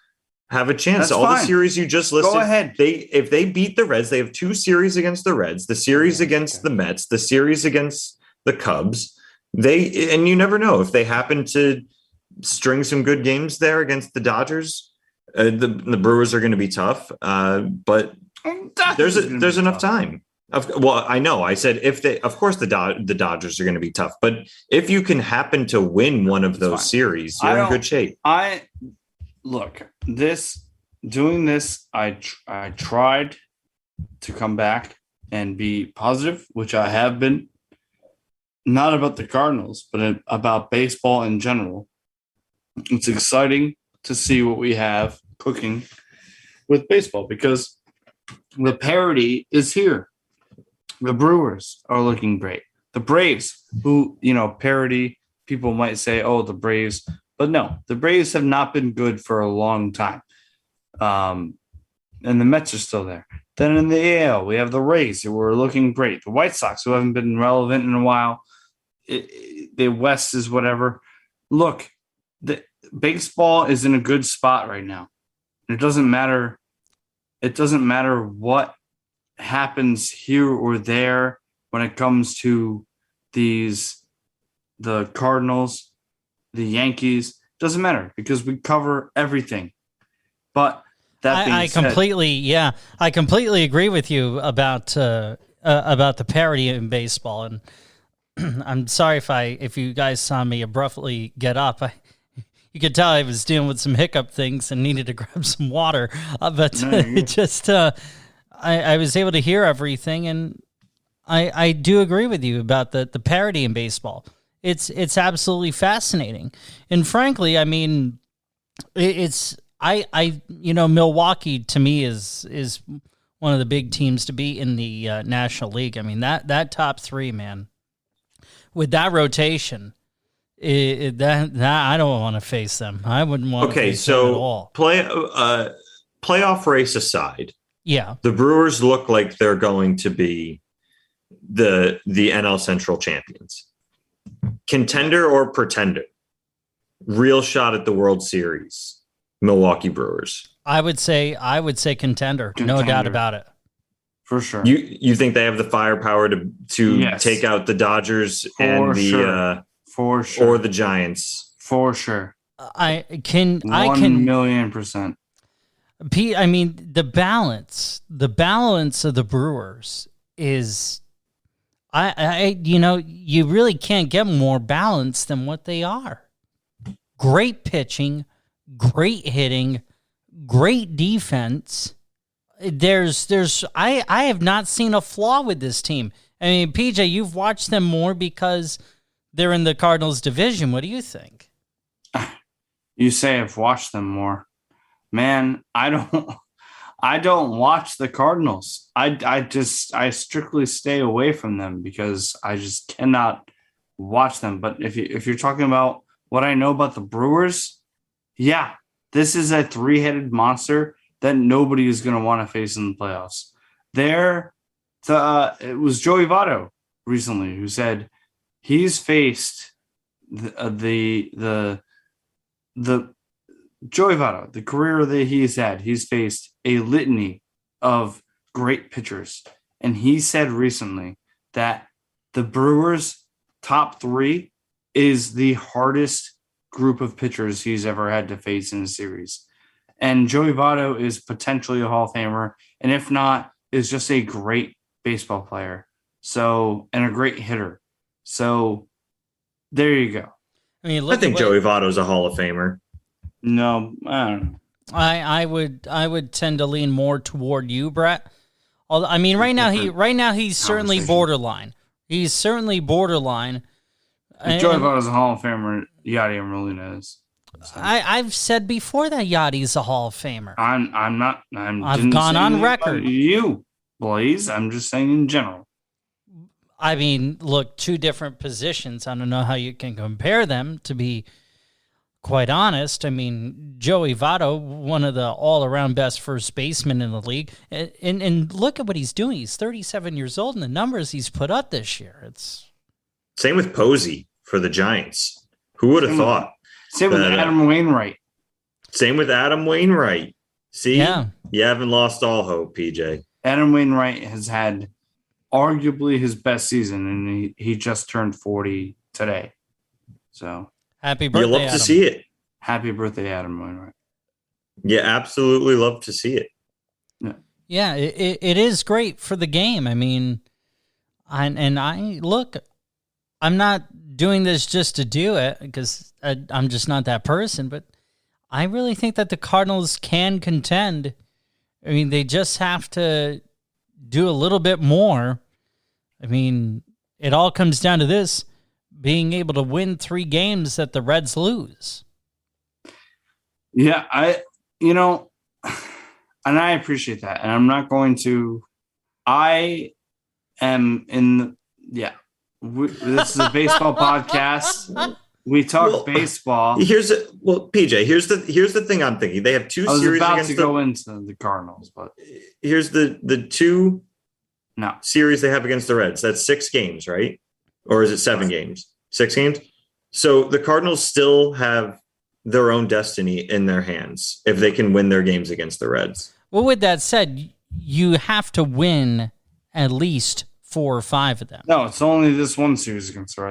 Speaker 4: have a chance.
Speaker 3: That's
Speaker 4: All
Speaker 3: fine.
Speaker 4: The series you just listed.
Speaker 3: Go ahead.
Speaker 4: If they beat the Reds, they have 2 series against the Reds, the series against the Mets, the series against the Cubs. And you never know if they happen to string some good games there against the Dodgers. The Brewers are going to be tough, but there's enough time. Well, I know. I said of course the Dodgers are going to be tough, but if you can happen to win one of those series, you're in good shape.
Speaker 3: Look, doing this, I tried to come back and be positive, which I have been, not about the Cardinals, but about baseball in general. It's exciting to see what we have cooking with baseball because the parity is here. The Brewers are looking great. The Braves, who, parity, people might say, oh, the Braves. But no, the Braves have not been good for a long time. and the Mets are still there. Then in the AL, we have the Rays, who are looking great. The White Sox, who haven't been relevant in a while. The West is whatever. Look, the baseball is in a good spot right now. It doesn't matter. It doesn't matter what happens here or there when it comes to the Cardinals, the Yankees. It doesn't matter because we cover everything. But that being said,
Speaker 1: I completely agree with you about the parity in baseball, and I'm sorry if you guys saw me abruptly get up. You could tell I was dealing with some hiccup things and needed to grab some water, but it just I was able to hear everything, and I do agree with you about the parity in baseball. It's absolutely fascinating, and frankly, I mean, Milwaukee to me is one of the big teams to be in the National League. I mean that top three, man, with that rotation, that I don't want to face them. I wouldn't want to face them at all.
Speaker 4: Playoff race aside,
Speaker 1: yeah,
Speaker 4: the Brewers look like they're going to be the NL Central champions, contender or pretender, real shot at the World Series. Milwaukee Brewers. I would say
Speaker 1: contender. No doubt about it.
Speaker 3: For sure.
Speaker 4: You think they have the firepower to take out the Dodgers or the Giants?
Speaker 3: For sure.
Speaker 1: I can
Speaker 3: 1,000,000%.
Speaker 1: Pete, I mean the balance of the Brewers is you really can't get more balanced than what they are. Great pitching, great hitting, great defense. I have not seen a flaw with this team. I mean, PJ, you've watched them more because they're in the Cardinals division. What do you think?
Speaker 3: You say I've watched them more. Man, I don't watch the Cardinals. I strictly stay away from them because I just cannot watch them. But if you're talking about what I know about the Brewers, yeah, this is a three-headed monster that nobody is going to want to face in the playoffs. It was Joey Votto recently who said he's faced the Joey Votto, the career that he's had. He's faced a litany of great pitchers, and he said recently that the Brewers' top three is the hardest group of pitchers he's ever had to face in a series. And Joey Votto is potentially a Hall of Famer, and if not, is just a great baseball player. So, and a great hitter. So, there you go.
Speaker 1: I mean,
Speaker 4: I think Joey Votto's a Hall of Famer.
Speaker 3: No, I don't know.
Speaker 1: I would tend to lean more toward you, Brett. I mean, right now he's certainly borderline. He's certainly borderline.
Speaker 3: If Joey Votto's a Hall of Famer, Yadier Molina is. So.
Speaker 1: I've said before that Yadi's a Hall of Famer.
Speaker 3: I'm not.
Speaker 1: I've gone on record.
Speaker 3: You, Blaze. I'm just saying in general.
Speaker 1: I mean, look, two different positions. I don't know how you can compare them, to be quite honest. I mean, Joey Votto, one of the all-around best first basemen in the league. And look at what he's doing. He's 37 years old, and the numbers he's put up this year. It's
Speaker 4: same with Posey for the Giants. Who would have thought?
Speaker 3: Same with Adam Wainwright.
Speaker 4: Same with Adam Wainwright. See?
Speaker 1: Yeah.
Speaker 4: You haven't lost all hope, PJ.
Speaker 3: Adam Wainwright has had arguably his best season, and he just turned 40 today. So
Speaker 1: happy birthday,
Speaker 4: you love
Speaker 1: Adam.
Speaker 4: To see it.
Speaker 3: Happy birthday, Adam Wainwright.
Speaker 4: You absolutely love to see it.
Speaker 1: Yeah, it is great for the game. I mean, I'm not doing this just to do it because I'm just not that person, but I really think that the Cardinals can contend. I mean, they just have to do a little bit more. I mean, it all comes down to this, being able to win 3 games that the Reds lose.
Speaker 3: Yeah, and I appreciate that. And I'm not going to, I am in, this is a baseball podcast. We talk baseball.
Speaker 4: PJ, here's the thing I'm thinking. They have two
Speaker 3: I was
Speaker 4: series
Speaker 3: about
Speaker 4: against
Speaker 3: to go into the Cardinals, but
Speaker 4: here's the two series they have against the Reds. That's 6 games, right? Or is it 7 games? 6 games? So the Cardinals still have their own destiny in their hands if they can win their games against the Reds.
Speaker 1: Well, with that said, you have to win at least 4 or 5 of them.
Speaker 3: No, it's only this one series against the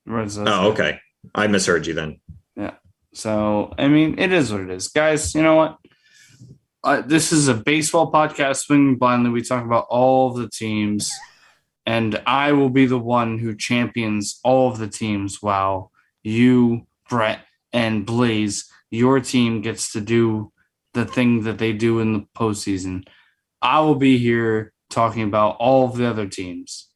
Speaker 3: Reds.
Speaker 4: Okay. I misheard you then.
Speaker 3: Yeah. So, I mean, it is what it is. Guys, you know what? This is a baseball podcast, Swinging Blindly. We talk about all of the teams, and I will be the one who champions all of the teams while you, Brett, and Blaze, your team gets to do the thing that they do in the postseason. I will be here talking about all of the other teams.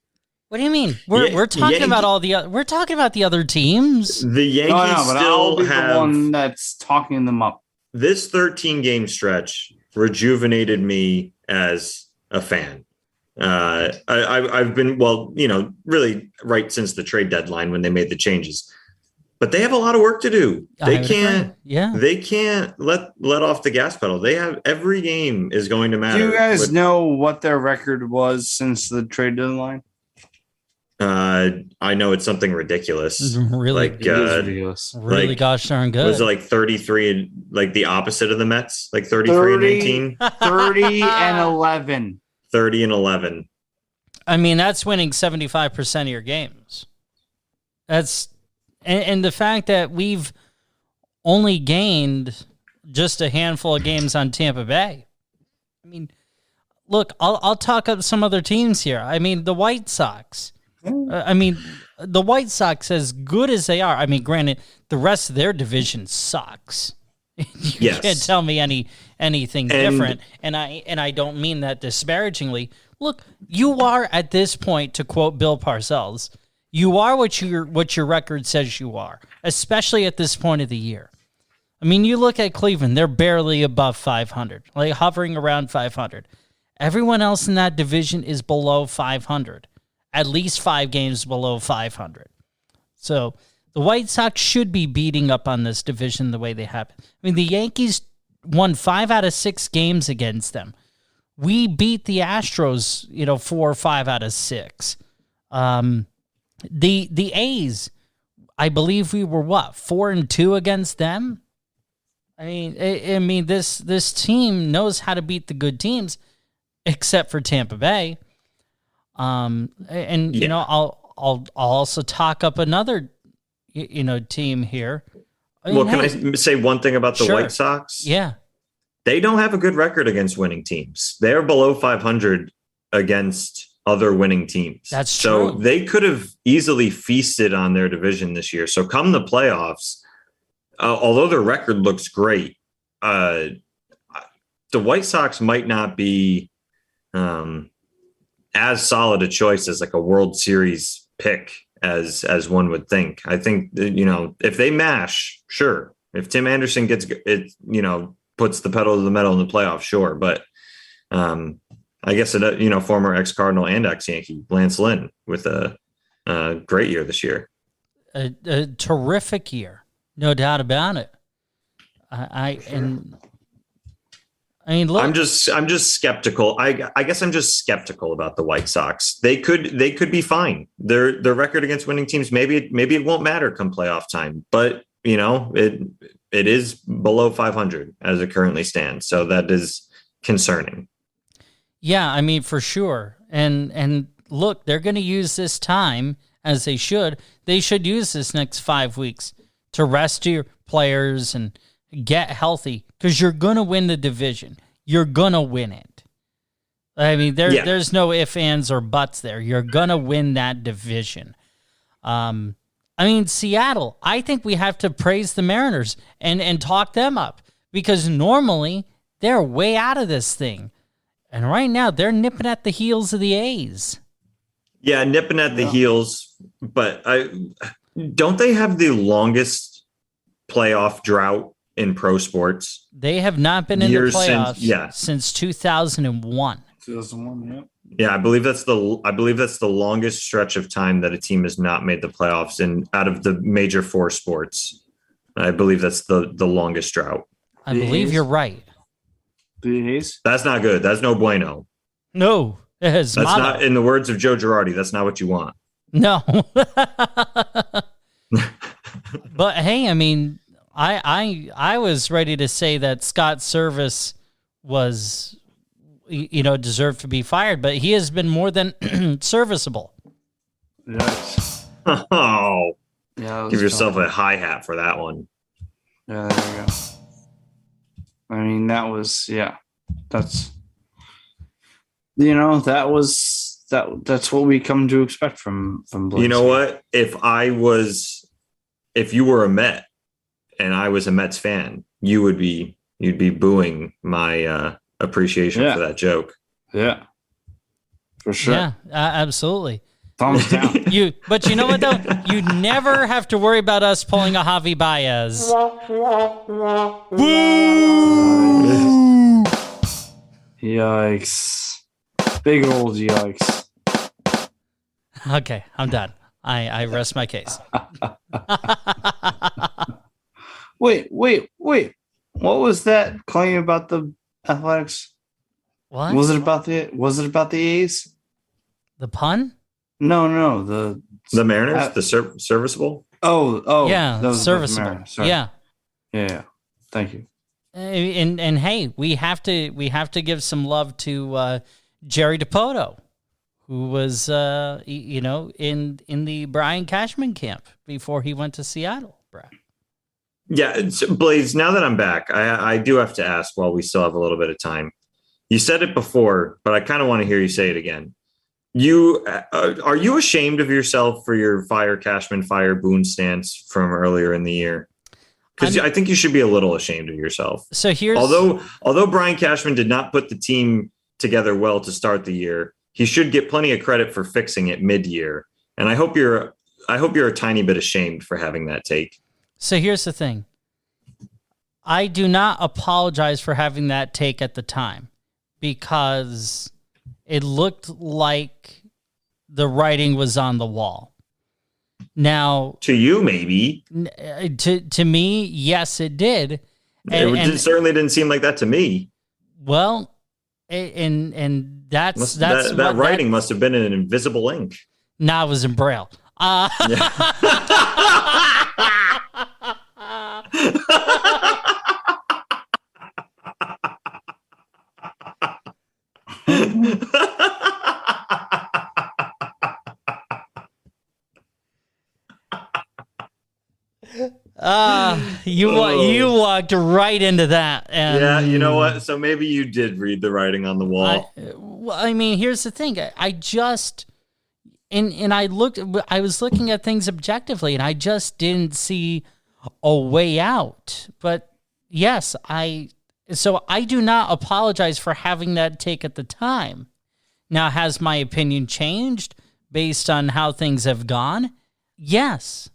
Speaker 1: What do you mean? We're talking about we're talking about the other teams.
Speaker 4: The Yankees
Speaker 3: but I'll be the one that's talking them up.
Speaker 4: This 13-game stretch rejuvenated me as a fan. I've been, really right since the trade deadline when they made the changes. But they have a lot of work to do. They can't let off the gas pedal. They have every game is going to matter.
Speaker 3: Do you guys know what their record was since the trade deadline?
Speaker 4: I know it's something ridiculous.
Speaker 1: It's really
Speaker 3: ridiculous.
Speaker 1: Really gosh darn good.
Speaker 4: Was it like 33 and like the opposite of the Mets? Like 33 and 19?
Speaker 3: 30 and 11.
Speaker 4: 30 and 11.
Speaker 1: I mean, that's winning 75% of your games. That's and the fact that we've only gained just a handful of games on Tampa Bay. I mean, look, I'll talk up some other teams here. I mean, the White Sox. The White Sox, as good as they are, I mean, granted, the rest of their division sucks. You can't tell me anything different, and I don't mean that disparagingly. Look, you are at this point, to quote Bill Parcells, you are what your record says you are, especially at this point of the year. I mean, you look at Cleveland; they're barely above 500, like hovering around 500. Everyone else in that division is below 500. At least 5 games below 500. So the White Sox should be beating up on this division the way they have. I mean, the Yankees won 5 out of 6 games against them. We beat the Astros, 4 or 5 out of 6. The A's, I believe we were 4-2 against them. I mean, this team knows how to beat the good teams, except for Tampa Bay. I'll also talk up another, team here.
Speaker 4: Can I say one thing about the White Sox?
Speaker 1: Yeah.
Speaker 4: They don't have a good record against winning teams. They're below 500 against other winning teams.
Speaker 1: That's true.
Speaker 4: So they could have easily feasted on their division this year. So come the playoffs, although their record looks great, the White Sox might not be, as solid a choice as like a World Series pick as one would think. I think, if they mash, sure. If Tim Anderson gets it, puts the pedal to the metal in the playoffs, sure. But I guess, former ex-Cardinal and ex-Yankee Lance Lynn with a great year this year.
Speaker 1: A terrific year. No doubt about it. Look,
Speaker 4: I'm just skeptical. I guess I'm just skeptical about the White Sox. They could be fine. Their record against winning teams, maybe it won't matter come playoff time, but it is below 500 as it currently stands. So that is concerning.
Speaker 1: Yeah, I mean, for sure. And look, they're going to use this time as they should. They should use this next 5 weeks to rest your players and get healthy, because you're going to win the division. You're going to win it. I mean, there's no ifs, ands, or buts there. You're going to win that division. Seattle, I think we have to praise the Mariners and talk them up, because normally they're way out of this thing. And right now they're nipping at the heels of the A's.
Speaker 4: Yeah, nipping at the heels. But don't they have the longest playoff drought in pro sports?
Speaker 1: They have not been in the playoffs since 2001.
Speaker 3: 2001, yeah.
Speaker 4: Yeah, I believe that's the longest stretch of time that a team has not made the playoffs in out of the major four sports. I believe that's the longest drought.
Speaker 1: I believe you're right.
Speaker 3: The A's?
Speaker 4: That's not good. That's no bueno.
Speaker 1: No, it's
Speaker 4: That's
Speaker 1: motto.
Speaker 4: not, in the words of Joe Girardi, that's not what you want.
Speaker 1: No. But hey, I mean, I was ready to say that Scott Service was, deserved to be fired, but he has been more than serviceable.
Speaker 3: Yes.
Speaker 4: Oh,
Speaker 3: Yeah.
Speaker 4: give yourself a hi hat for that one.
Speaker 3: Yeah, there you go. I mean, that's that's what we come to expect from Blaze.
Speaker 4: You know what? If you were a Met and I was a Mets fan, you'd be booing my appreciation for that joke.
Speaker 3: Yeah, for sure.
Speaker 1: Yeah, absolutely.
Speaker 3: Thumbs down.
Speaker 1: But you know what though? You never have to worry about us pulling a Javi Baez.
Speaker 3: Yikes. Big old yikes.
Speaker 1: Okay, I'm done. I rest my case.
Speaker 3: Wait. What was that claim about the Athletics?
Speaker 1: What?
Speaker 3: Was it about the A's?
Speaker 1: The pun?
Speaker 3: No, the
Speaker 4: Mariners, the serviceable.
Speaker 3: Oh,
Speaker 1: yeah,
Speaker 3: that was
Speaker 1: serviceable. Yeah.
Speaker 3: Thank you.
Speaker 1: And hey, we have to give some love to Jerry DiPoto, who was in the Brian Cashman camp before he went to Seattle. Brad.
Speaker 4: Yeah, Blaze. Now that I'm back, I do have to ask while we still have a little bit of time. You said it before, but I kind of want to hear you say it again. Are you ashamed of yourself for your fire Cashman, fire Boone stance from earlier in the year? Because I think you should be a little ashamed of yourself.
Speaker 1: So here's
Speaker 4: although Brian Cashman did not put the team together well to start the year, he should get plenty of credit for fixing it mid-year. And I hope you're a tiny bit ashamed for having that take.
Speaker 1: So here's the thing. I do not apologize for having that take at the time because it looked like the writing was on the wall. Now,
Speaker 4: to you, maybe.
Speaker 1: To me, yes, it did.
Speaker 4: It certainly didn't seem like that to me.
Speaker 1: Well, and that's
Speaker 4: that writing must have been in invisible ink.
Speaker 1: Nah, it was in Braille. You walked right into that. And
Speaker 4: yeah, you know what? So maybe you did read the writing on the wall.
Speaker 1: I mean, here's the thing. I was looking at things objectively, and I just didn't see a way out. But yes, so I do not apologize for having that take at the time. Now, has my opinion changed based on how things have gone? Yes,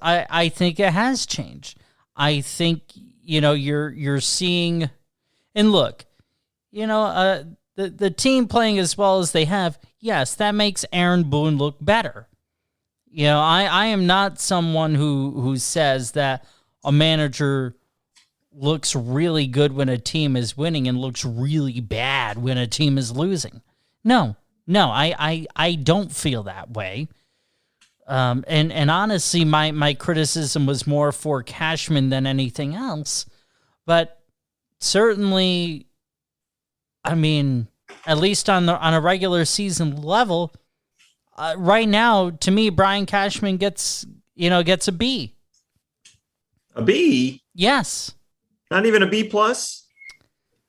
Speaker 1: I think it has changed. I think, you're seeing, and look, the team playing as well as they have, yes, that makes Aaron Boone look better. I am not someone who says that a manager looks really good when a team is winning and looks really bad when a team is losing. No, I don't feel that way. And honestly, my criticism was more for Cashman than anything else. But certainly, I mean, at least on a regular season level, right now, to me, Brian Cashman gets a B.
Speaker 4: A B?
Speaker 1: Yes.
Speaker 4: Not even a B plus?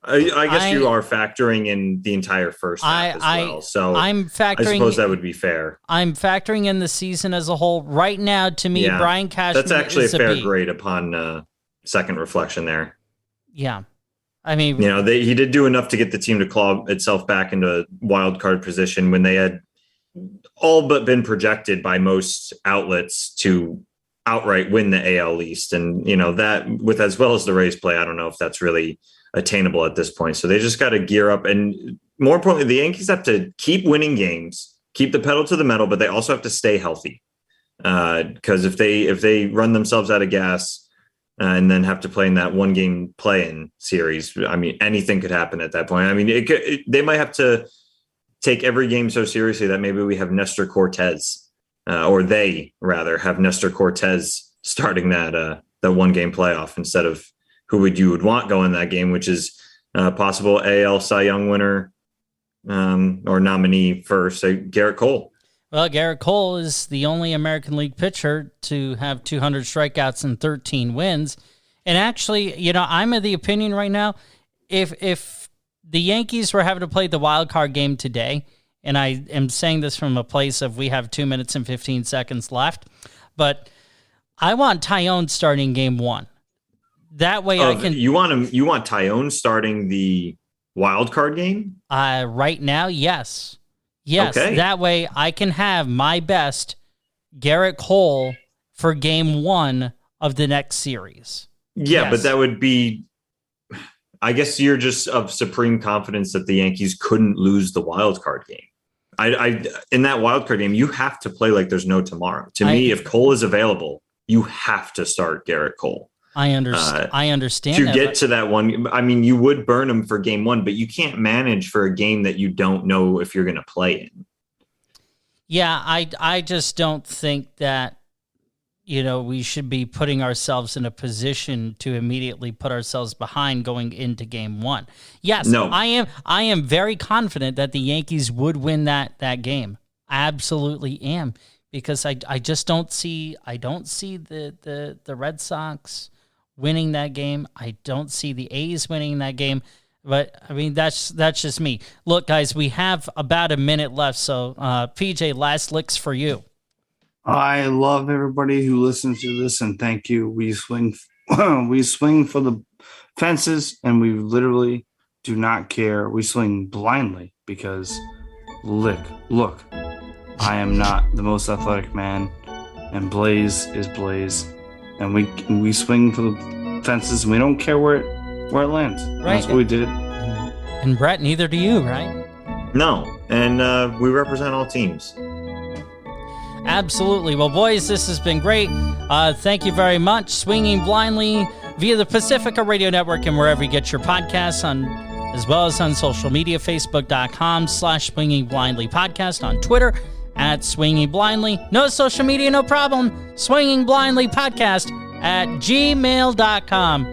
Speaker 4: I guess you are factoring in the entire first half as well. So I suppose that would be fair.
Speaker 1: I'm factoring in the season as a whole. Right now, to me, Brian Cashman is
Speaker 4: that's actually a fair
Speaker 1: B.
Speaker 4: grade upon second reflection there.
Speaker 1: Yeah. I mean,
Speaker 4: he did do enough to get the team to claw itself back into wild card position when they had all but been projected by most outlets to outright win the AL East. And, that with as well as the Rays play, I don't know if that's really attainable at this point. So they just got to gear up. And more importantly, the Yankees have to keep winning games, keep the pedal to the metal, but they also have to stay healthy. Because if they run themselves out of gas and then have to play in that 1-game play-in series, I mean, anything could happen at that point. I mean, they might have to take every game so seriously that maybe we have Nestor Cortez, or they rather have Nestor Cortez starting that 1-game playoff instead of who you would want going that game, which is possible AL Cy Young winner or nominee first, Garrett Cole.
Speaker 1: Well, Garrett Cole is the only American League pitcher to have 200 strikeouts and 13 wins. And actually, I'm of the opinion right now, if the Yankees were having to play the wild card game today, and I am saying this from a place of we have 2 minutes and 15 seconds left, but I want Tyone starting game 1. That way I can...
Speaker 4: You want Tyone starting the wild card game?
Speaker 1: Right now, yes. Yes,
Speaker 4: okay.
Speaker 1: That way I can have my best Garrett Cole for game 1 of the next series.
Speaker 4: Yeah,
Speaker 1: yes.
Speaker 4: But that would be, I guess you're just of supreme confidence that the Yankees couldn't lose the wild card game. In that wild card game, you have to play like there's no tomorrow. To me, if Cole is available, you have to start Garrett Cole.
Speaker 1: I understand.
Speaker 4: To get to that one, I mean, you would burn him for game 1, but you can't manage for a game that you don't know if you're going to play in.
Speaker 1: Yeah, I just don't think that, we should be putting ourselves in a position to immediately put ourselves behind going into game 1. Yes, no. I am very confident that the Yankees would win that game. I absolutely am, because I just don't see the Red Sox winning that game. I don't see the A's winning that game. But, I mean, that's just me. Look, guys, we have about a minute left, so PJ, last licks for you.
Speaker 3: I love everybody who listens to this, and thank you. We swing for the fences, and we literally do not care. We swing blindly because, look, I am not the most athletic man, and Blaze is Blaze. And we swing for the fences, and we don't care where it lands.
Speaker 1: Right.
Speaker 3: That's what we did.
Speaker 1: And Brett, neither do you, right?
Speaker 4: No, and we represent all teams.
Speaker 1: Absolutely. Well, boys, this has been great. Thank you very much. Swinging Blindly via the Pacifica Radio Network and wherever you get your podcasts, as well as on social media, facebook.com/Swinging Blindly Podcast, on Twitter @Swinging Blindly. No social media, no problem. Swinging Blindly Podcast @gmail.com.